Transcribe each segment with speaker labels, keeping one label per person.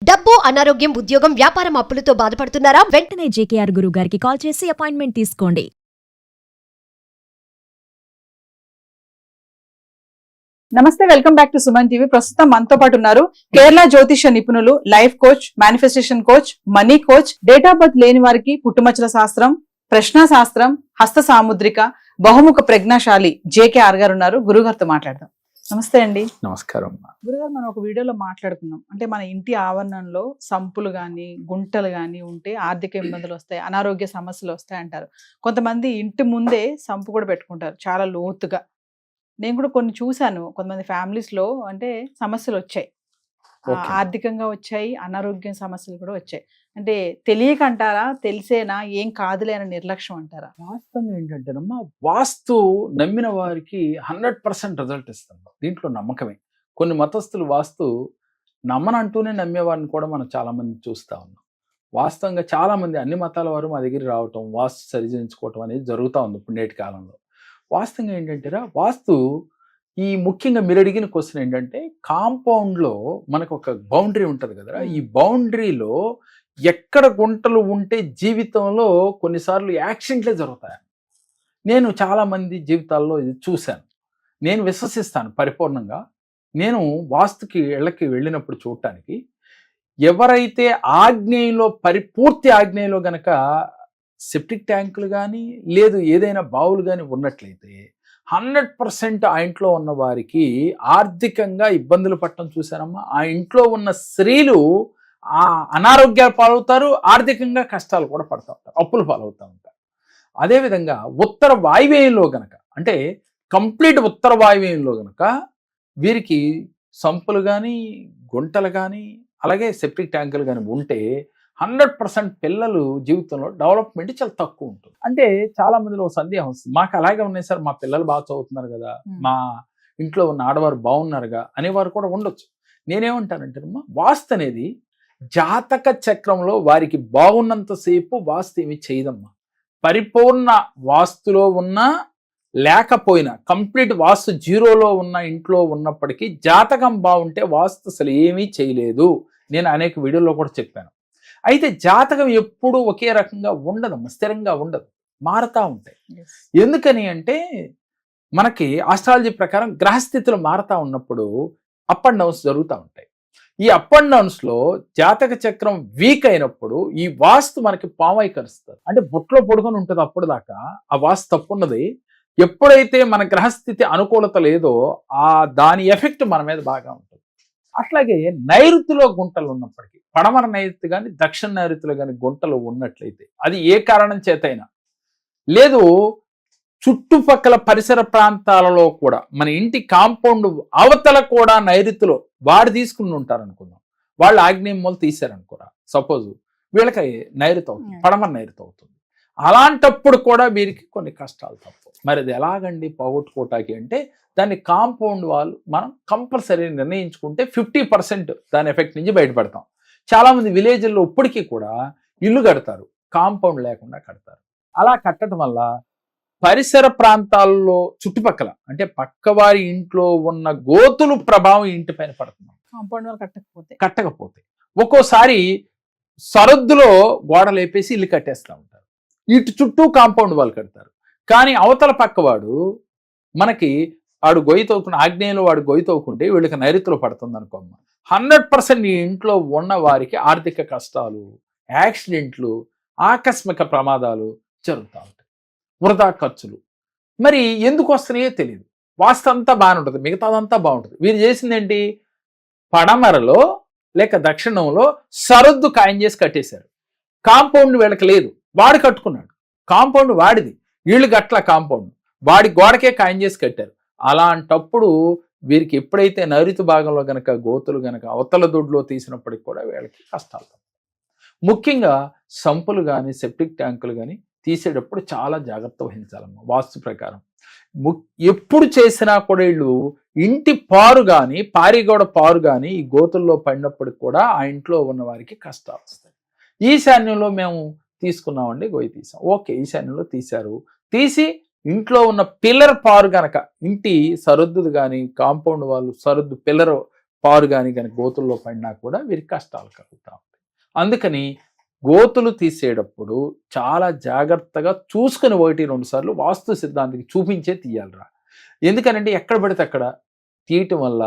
Speaker 1: డబ్బు, అనారోగ్యం, ఉద్యోగం, వ్యాపారం అప్పులతో బాధపడుతున్నారా?
Speaker 2: వెంటనే జేకేఆర్ గురువు గారికి కాల్ చేసి అపాయింట్మెంట్ తీసుకోండి.
Speaker 3: నమస్తే, welcome back to Suman TV. ప్రస్తుతం మనతో పాటు ఉన్నారు కేరళ జ్యోతిష నిపుణులు, life coach, manifestation coach, money coach, date of birth లేని వారికి పుట్టుమచ్చల శాస్త్రం, ప్రశ్న శాస్త్రం, హస్త సాముద్రిక, బహుముఖ ప్రజ్ఞాశాలి జేకేఆర్ గారు ఉన్నారు. గురుగారితో మాట్లాడదాం. నమస్తే అండి.
Speaker 4: నమస్కారం.
Speaker 3: గురుగారు, మనం ఒక వీడియోలో మాట్లాడుకున్నాం, అంటే మన ఇంటి ఆవరణంలో సంపులు గాని గుంటలు గాని ఉంటే ఆర్థిక ఇబ్బందులు వస్తాయి, అనారోగ్య సమస్యలు వస్తాయి అంటారు. కొంతమంది ఇంటి ముందే సంపు కూడా పెట్టుకుంటారు చాలా లోతుగా. నేను కూడా కొన్ని చూశాను, కొంతమంది ఫ్యామిలీస్ లో అంటే సమస్యలు వచ్చాయి, ఆర్థికంగా వచ్చాయి, అనారోగ్య సమస్యలు కూడా వచ్చాయి. అంటే తెలియక అంటారా, తెలిసేనా, ఏం కాదులే అని నిర్లక్ష్యం అంటారా?
Speaker 4: వాస్తవం ఏంటంటేనమ్మా, వాస్తు నమ్మిన వారికి 100% రిజల్ట్ ఇస్తుంది. దీంట్లో నమ్మకమే. కొన్ని మతస్థులు వాస్తు నమ్మనంటూనే నమ్మేవారిని కూడా మనం చాలా మంది చూస్తూ ఉన్నాం. వాస్తవంగా చాలా మంది అన్ని మతాల వారు మా దగ్గర రావటం, వాస్తు సరిచేయించుకోవటం అనేది జరుగుతూ ఉంది ఇప్పుడు నేటి కాలంలో. వాస్తవంగా ఏంటంటేరా, వాస్తు ఈ ముఖ్యంగా మీరు అడిగిన క్వశ్చన్ ఏంటంటే, కాంపౌండ్లో మనకు ఒక బౌండరీ ఉంటుంది కదరా, ఈ బౌండరీలో ఎక్కడ గుంటలు ఉంటే జీవితంలో కొన్నిసార్లు యాక్సిడెంట్లే జరుగుతాయి. నేను చాలామంది జీవితాల్లో ఇది చూశాను. నేను విశ్వసిస్తాను పరిపూర్ణంగా. నేను వాస్తుకి ఇళ్ళకి వెళ్ళినప్పుడు చూడటానికి, ఎవరైతే ఆగ్నేయంలో పూర్తి ఆగ్నేయంలో గనక సెప్టిక్ ట్యాంకులు కానీ లేదు ఏదైనా బావులు కానీ ఉన్నట్లయితే 100% ఆ ఇంట్లో ఉన్న వారికి ఆర్థికంగా ఇబ్బందులు పట్టడం చూశానమ్మా. ఆ ఇంట్లో ఉన్న స్త్రీలు ఆ అనారోగ్యాలు పాలవుతారు, ఆర్థికంగా కష్టాలు కూడా పడుతూ ఉంటారు, అప్పులు పాలవుతూ ఉంటారు. అదేవిధంగా ఉత్తర వాయువ్యంలో గనక, అంటే కంప్లీట్ ఉత్తర వాయువ్యంలో గనక వీరికి సంపులు కానీ గుంటలు కానీ అలాగే సెప్టిక్ ట్యాంకులు కానీ ఉంటే 100% పిల్లలు జీవితంలో డెవలప్మెంట్ చాలా తక్కువ ఉంటుంది. అంటే చాలా మందిలో సందేహం వస్తుంది, మాకు అలాగే ఉన్నాయి సార్, మా పిల్లలు బాగా చదువుతున్నారు కదా, మా ఇంట్లో ఉన్న ఆడవారు బాగున్నారుగా అనేవారు కూడా ఉండొచ్చు. నేనేమంటానంటే వాస్తు అనేది జాతక చక్రంలో వారికి బాగున్నంతసేపు వాస్తు ఏమి చేయదమ్మా. పరిపూర్ణ వాస్తులో ఉన్నా లేకపోయినా, కంప్లీట్ వాస్తు జీరోలో ఉన్న ఇంట్లో ఉన్నప్పటికీ జాతకం బాగుంటే వాస్తు అసలు ఏమీ చేయలేదు. నేను అనేక వీడియోలో కూడా చెప్పాను. అయితే జాతకం ఎప్పుడూ ఒకే రకంగా ఉండదమ్మా, స్థిరంగా ఉండదు, మారుతూ ఉంటాయి. ఎందుకని అంటే మనకి ఆస్ట్రాలజీ ప్రకారం గ్రహస్థితులు మారుతూ ఉన్నప్పుడు అప్ అండ్ డౌన్స్ జరుగుతూ ఉంటాయి. ఈ అప్ అండ్ డౌన్స్లో జాతక చక్రం వీక్ అయినప్పుడు ఈ వాస్తు మనకి పామై కలుస్తుంది, అంటే బుట్లో పొడుకొని ఉంటుంది. అప్పుడు దాకా ఆ వాస్తు తప్పున్నది. ఎప్పుడైతే మన గ్రహస్థితి అనుకూలత లేదో దాని ఎఫెక్ట్ మన మీద బాగా ఉంటుంది. అట్లాగే నైరుతిలో గుంటలు ఉన్నప్పటికీ, పడమర నైరుతి కానీ దక్షిణ నైరుతిలో కానీ గుంటలు ఉన్నట్లయితే, అది ఏ కారణం చేతైనా, లేదు చుట్టుపక్కల పరిసర ప్రాంతాలలో కూడా, మన ఇంటి కాంపౌండ్ అవతల కూడా నైరుతిలో వాడు తీసుకుని ఉంటారు అనుకుందాం, వాళ్ళు ఆగ్నేయం మూల తీశారనుకోరా, సపోజ్ వీళ్ళకి నైరుతి అవుతుంది, పడమర నైరుతి అవుతుంది. అలాంటప్పుడు కూడా వీరికి కొన్ని కష్టాలు తప్పవు. మరి అది ఎలాగండి పోగొట్టుకోవటానికి అంటే, దాన్ని కాంపౌండ్ వాళ్ళు మనం కంపల్సరీ నిర్ణయించుకుంటే 50% దాని ఎఫెక్ట్ నుంచి బయటపడతాం. చాలామంది విలేజ్ల్లో ఇప్పటికీ కూడా ఇల్లు కడతారు, కాంపౌండ్ లేకుండా కడతారు. అలా కట్టడం వల్ల పరిసర ప్రాంతాల్లో చుట్టుపక్కల, అంటే పక్కవారి ఇంట్లో ఉన్న గోతులు ప్రభావం ఇంటిపైన పడుతుంది.
Speaker 3: కాంపౌండ్ వాళ్ళు
Speaker 4: కట్టకపోతే ఒక్కోసారి సరద్దులో గోడలు వేపేసి ఇల్లు కట్టేస్తూ ఉంటారు, ఇటు చుట్టూ కాంపౌండ్ వాళ్ళు కడతారు. కానీ అవతల పక్కవాడు మనకి వాడు గొయ్యి తవ్వుకుని, ఆగ్నేయంలో వాడు గొయ్యి తవ్వుకుంటే వీళ్ళకి నైరుతిలో పడుతుంది అనుకోమ్మ, 100% ఈ ఇంట్లో ఉన్న వారికి ఆర్థిక కష్టాలు, యాక్సిడెంట్లు, ఆకస్మిక ప్రమాదాలు జరుగుతూ ఉంటాయి, వృధా ఖర్చులు. మరి ఎందుకు వస్తున్నాయో తెలియదు. వాస్తు అంతా బాగానే ఉంటుంది, మిగతాదంతా బాగుంటుంది. వీరు చేసింది ఏంటి, పడమరలో లేక దక్షిణంలో సరద్దు ఖాయం చేసి కట్టేశారు. కాంపౌండ్ వీళ్ళకి లేదు, వాడు కట్టుకున్నాడు, కాంపౌండ్ వాడిది, వీళ్ళు గట్ల కాంపౌండ్ వాడి గోడకే ఖాయం చేసి కట్టారు. అలాంటప్పుడు వీరికి ఎప్పుడైతే నైరుతి భాగంలో గనక గోతులు గనక అవతల దొడ్లో తీసినప్పటికి కూడా వీళ్ళకి కష్టాలు. ముఖ్యంగా సంపులు కానీ సెప్టిక్ ట్యాంకులు కానీ తీసేటప్పుడు చాలా జాగ్రత్త వహించాలమ్మా. వాస్తు ప్రకారం ఎప్పుడు చేసినా కూడా వీళ్ళు ఇంటి పారు కానీ పారిగోడ పారు కానీ ఈ గోతుల్లో పడినప్పటికి కూడా ఆ ఇంట్లో ఉన్న వారికి కష్టాలు వస్తాయి. ఈశాన్యంలో మేము తీసుకున్నామండి, గొయ్యి తీసాం, ఓకే, ఈశాన్యంలో తీశారు, తీసి ఇంట్లో ఉన్న పిల్లర్ పారు గనక ఇంటి సరద్దు కానీ కాంపౌండ్ వాళ్ళు సరద్దు పిల్లర్ పారు కానీ కనుక గోతుల్లో పడినా కూడా వీరికి కష్టాలు కలుగుతూ ఉంటాయి. అందుకని గోతులు తీసేటప్పుడు చాలా జాగ్రత్తగా చూసుకుని 1-2 సార్లు వాస్తు సిద్ధాంతికి చూపించే తీయాలిరా. ఎందుకనంటే ఎక్కడ పడితే అక్కడ తీయటం వల్ల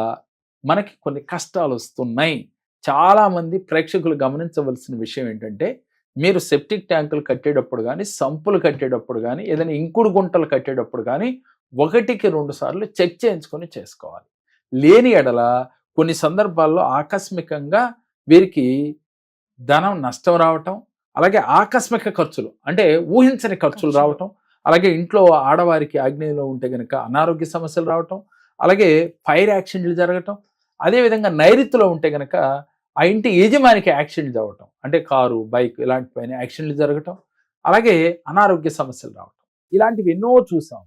Speaker 4: మనకి కొన్ని కష్టాలు వస్తున్నాయి. చాలామంది ప్రేక్షకులు గమనించవలసిన విషయం ఏంటంటే, మీరు సెప్టిక్ ట్యాంకులు కట్టేటప్పుడు కానీ, సంపులు కట్టేటప్పుడు కానీ, ఏదైనా ఇంకుడు గుంటలు కట్టేటప్పుడు కానీ 1-2 సార్లు చెక్ చేయించుకొని చేసుకోవాలి. లేని ఎడల కొన్ని సందర్భాల్లో ఆకస్మికంగా వీరికి ధనం నష్టం రావటం, అలాగే ఆకస్మిక ఖర్చులు అంటే ఊహించని ఖర్చులు రావటం, అలాగే ఇంట్లో ఆడవారికి ఆగ్నేయంలో ఉంటే కనుక అనారోగ్య సమస్యలు రావటం, అలాగే ఫైర్ యాక్సిడెంట్లు జరగటం, అదేవిధంగా నైరుతిలో ఉంటే కనుక ఆ ఇంటి యజమానికి యాక్సిడెంట్లు అవ్వటం, అంటే కారు బైక్ ఇలాంటి పైన యాక్సిడెంట్లు జరగటం, అలాగే అనారోగ్య సమస్యలు రావటం, ఇలాంటివి ఎన్నో చూసాం.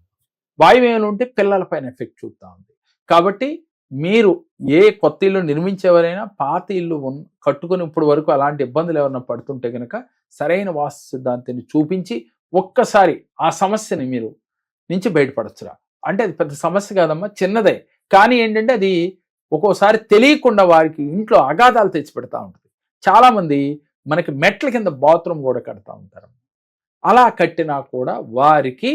Speaker 4: వాయువ్యంలో ఉంటే పిల్లల పైన ఎఫెక్ట్ చూస్తూ ఉంది. కాబట్టి మీరు ఏ కొత్త ఇల్లు నిర్మించేవారైనా పాత ఇల్లు కట్టుకుని ఇప్పుడు వరకు అలాంటి ఇబ్బందులు ఎవరైనా పడుతుంటే కనుక సరైన వాస్తు సిద్ధాంతాన్ని చూపించి ఒక్కసారి ఆ సమస్యని మీరు నుంచి బయటపడచ్చురా. అంటే అది పెద్ద సమస్య కాదమ్మా, చిన్నదే. కానీ ఏంటంటే అది ఒక్కోసారి తెలియకుండా వారికి ఇంట్లో అగాధాలు తెచ్చిపెడతా ఉంటుంది. చాలామంది మనకి మెట్ల కింద బాత్రూమ్ కూడా కడతా ఉంటారు. అలా కట్టినా కూడా వారికి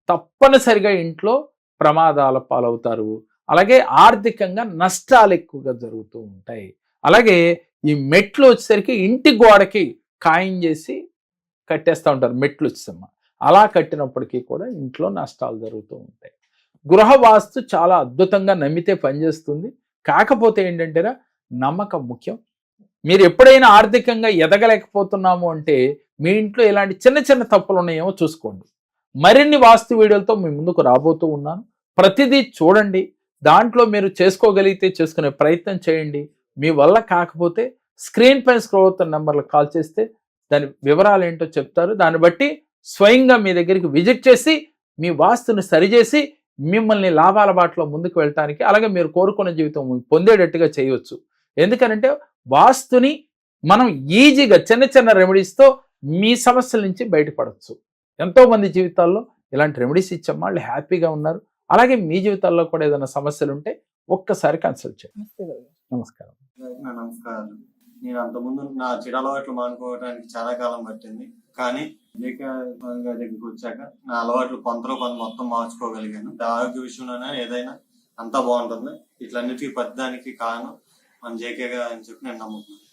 Speaker 4: తప్పనిసరిగా ఇంట్లో ప్రమాదాల పాలవుతారు. అలాగే ఆర్థికంగా నష్టాలు ఎక్కువగా జరుగుతూ ఉంటాయి. అలాగే ఈ మెట్లు వచ్చేసరికి ఇంటి గోడకి ఖాయం చేసి కట్టేస్తూ ఉంటారు మెట్లు వచ్చేసమ్మ. అలా కట్టినప్పటికీ కూడా ఇంట్లో నష్టాలు జరుగుతూ ఉంటాయి. గృహ వాస్తు చాలా అద్భుతంగా నమ్మితే పనిచేస్తుంది. కాకపోతే ఏంటంటేరా, నమ్మకం ముఖ్యం. మీరు ఎప్పుడైనా ఆర్థికంగా ఎదగలేకపోతున్నాము అంటే మీ ఇంట్లో ఇలాంటి చిన్న చిన్న తప్పులు ఉన్నాయేమో చూసుకోండి. మరిన్ని వాస్తు వీడియోలతో మీ ముందుకు రాబోతూ ఉన్నాను. ప్రతిదీ చూడండి, దాంట్లో మీరు చేసుకోగలిగితే చేసుకునే ప్రయత్నం చేయండి. మీ వల్ల కాకపోతే స్క్రీన్ పైన స్క్రోల్ అవుతున్న నెంబర్లకు కాల్ చేస్తే దాని వివరాలు ఏంటో చెప్తారు. దాన్ని బట్టి స్వయంగా మీ దగ్గరికి విజిట్ చేసి మీ వాస్తుని సరిచేసి మిమ్మల్ని లాభాల బాటలో ముందుకు వెళ్ళటానికి, అలాగే మీరు కోరుకున్న జీవితం పొందేటట్టుగా చేయవచ్చు. ఎందుకనంటే వాస్తుని మనం ఈజీగా చిన్న చిన్న రెమెడీస్తో మీ సమస్యల నుంచి బయటపడవచ్చు. ఎంతోమంది జీవితాల్లో ఇలాంటి రెమెడీస్ ఇచ్చాం, వాళ్ళు హ్యాపీగా ఉన్నారు. అలాగే మీ జీవితాల్లో కూడా ఏదైనా సమస్యలు ఉంటే ఒక్కసారి కన్సల్ట్ చేయండి. నమస్కారం.
Speaker 5: నమస్కారాలు. నేను అంతకుముందు నా చెడు అలవాట్లు మానుకోవడానికి చాలా కాలం పట్టింది. కానీ దగ్గరికి వచ్చాక నా అలవాట్లు కొంతలో కొంత మొత్తం మార్చుకోగలిగాను. ఆరోగ్య విషయంలోనే ఏదైనా అంతా బాగుంటుంది. ఇట్లన్నిటికీ పెద్దదానికి కారణం మన జేకే గారు అని చెప్పి నేను నమ్ముతున్నాను.